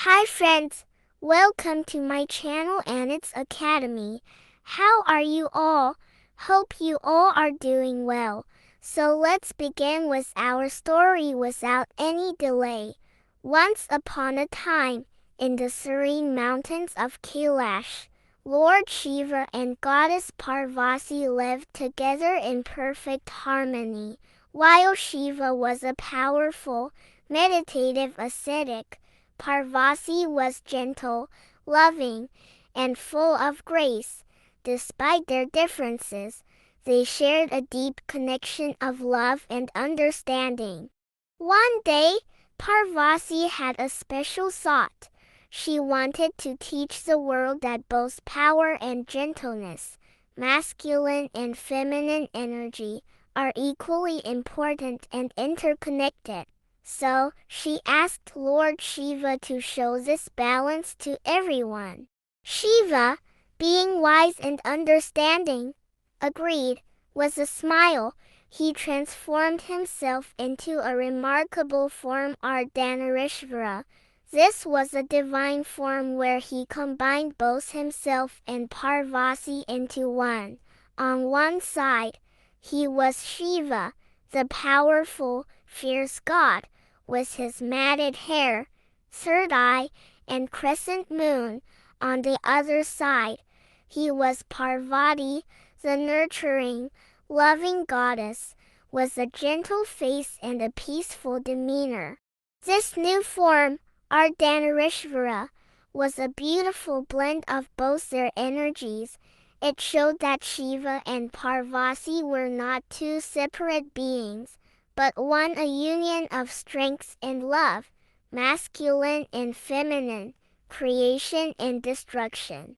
Hi friends, welcome to my channel Anitsacademy. How are you all? Hope you all are doing well. So let's begin with our story without any delay. Once upon a time, in the serene mountains of Kailash, Lord Shiva and Goddess Parvati lived together in perfect harmony. While Shiva was a powerful, meditative ascetic, Parvati was gentle, loving, and full of grace. Despite their differences, they shared a deep connection of love and understanding. One day, Parvati had a special thought. She wanted to teach the world that both power and gentleness, masculine and feminine energy, are equally important and interconnected. So, she asked Lord Shiva to show this balance to everyone. Shiva, being wise and understanding, agreed. With a smile, he transformed himself into a remarkable form, Ardhanariswar. This was a divine form where he combined both himself and Parvati into one. On one side, he was Shiva, the powerful, fierce god, with his matted hair, third eye, and crescent moon. On the other side, he was Parvati, the nurturing, loving goddess, with a gentle face and a peaceful demeanor. This new form, Ardhanariswara, was a beautiful blend of both their energies. It showed that Shiva and Parvati were not two separate beings, but one, a union of strength and love, masculine and feminine, creation and destruction.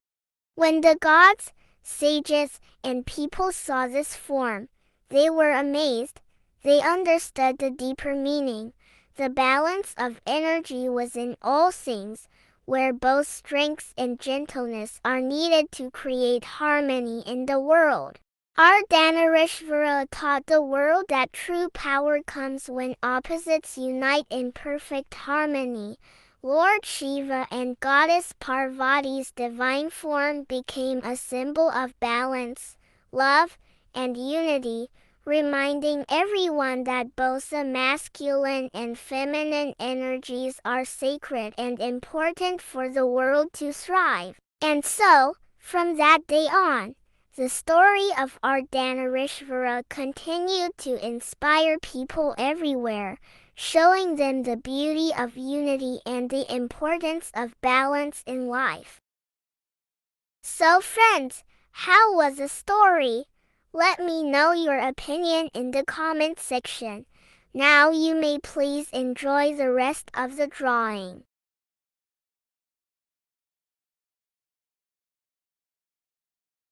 When the gods, sages, and people saw this form, they were amazed. They understood the deeper meaning. The balance of energy was in all things, where both strength and gentleness are needed to create harmony in the world. Ardhanariswara taught the world that true power comes when opposites unite in perfect harmony. Lord Shiva and Goddess Parvati's divine form became a symbol of balance, love, and unity, reminding everyone that both the masculine and feminine energies are sacred and important for the world to thrive. And so, from that day on, the story of Ardhanariswara continued to inspire people everywhere, showing them the beauty of unity and the importance of balance in life. So friends, how was the story? Let me know your opinion in the comment section. Now you may please enjoy the rest of the drawing.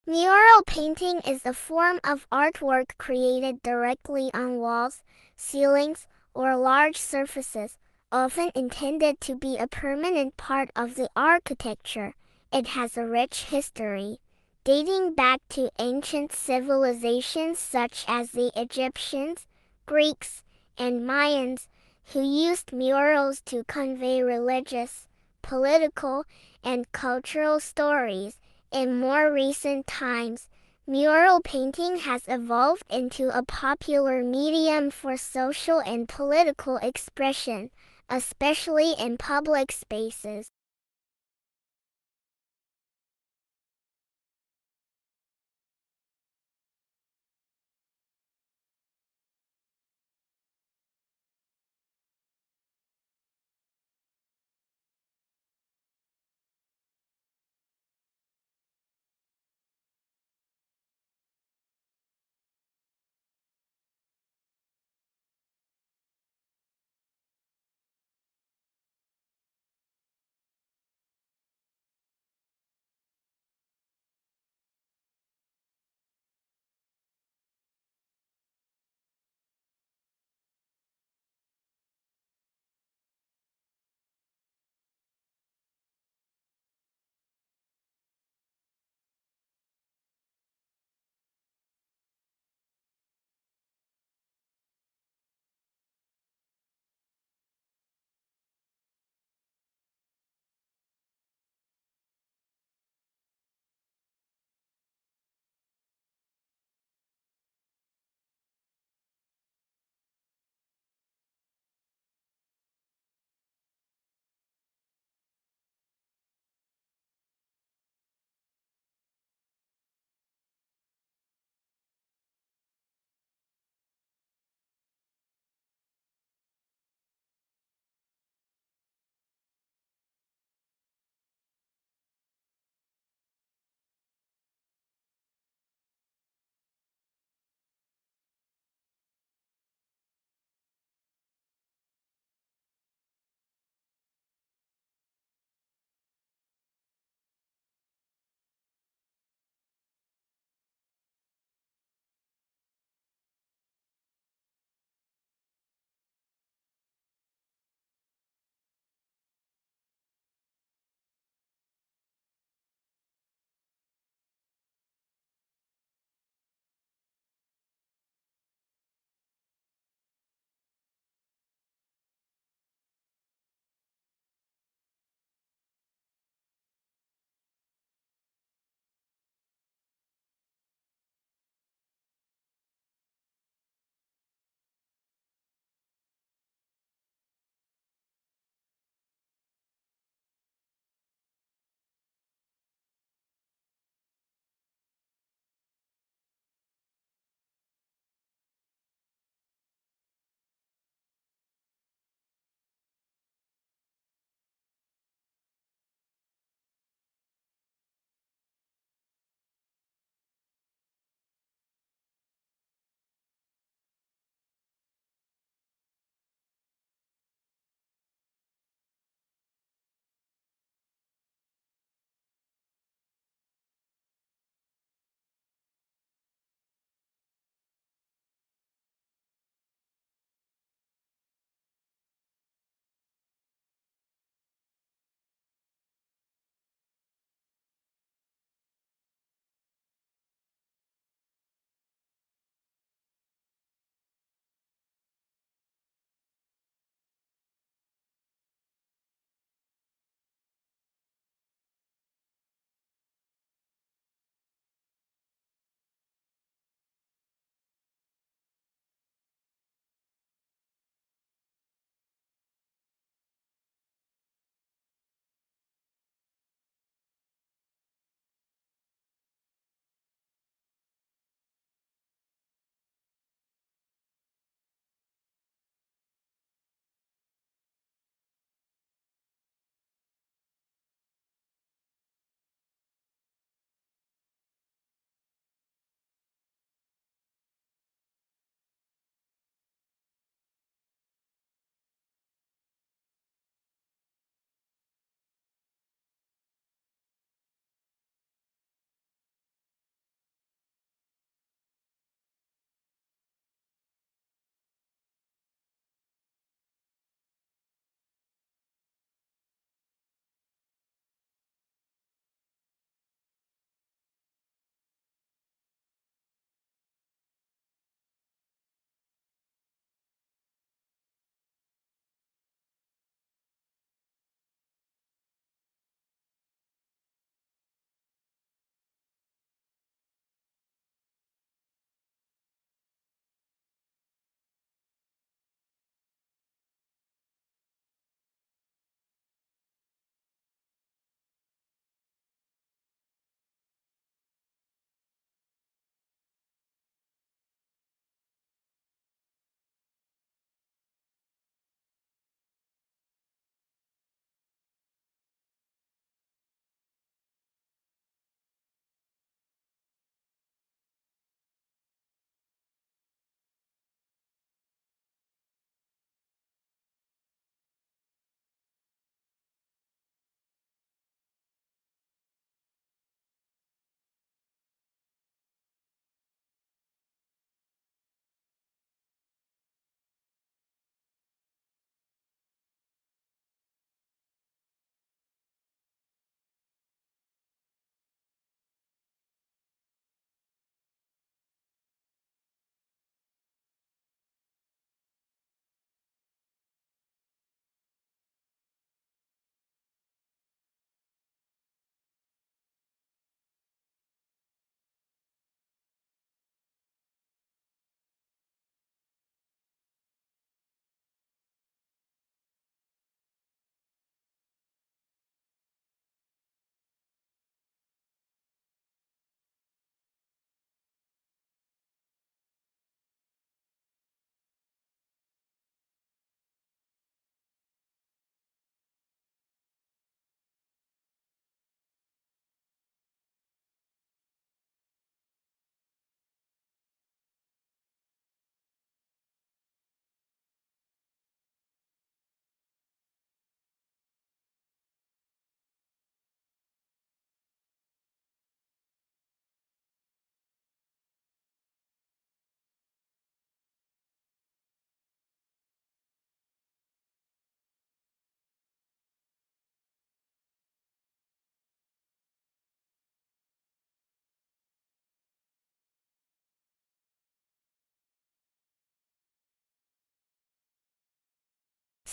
Mural painting is a form of artwork created directly on walls, ceilings, or large surfaces, often intended to be a permanent part of the architecture. It has a rich history, dating back to ancient civilizations such as the Egyptians, Greeks, and Mayans, who used murals to convey religious, political, and cultural stories. In more recent times, mural painting has evolved into a popular medium for social and political expression, especially in public spaces.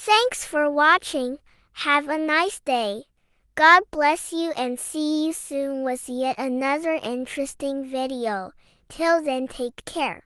Thanks for watching. Have a nice day. God bless you and see you soon with yet another interesting video. Till then, take care.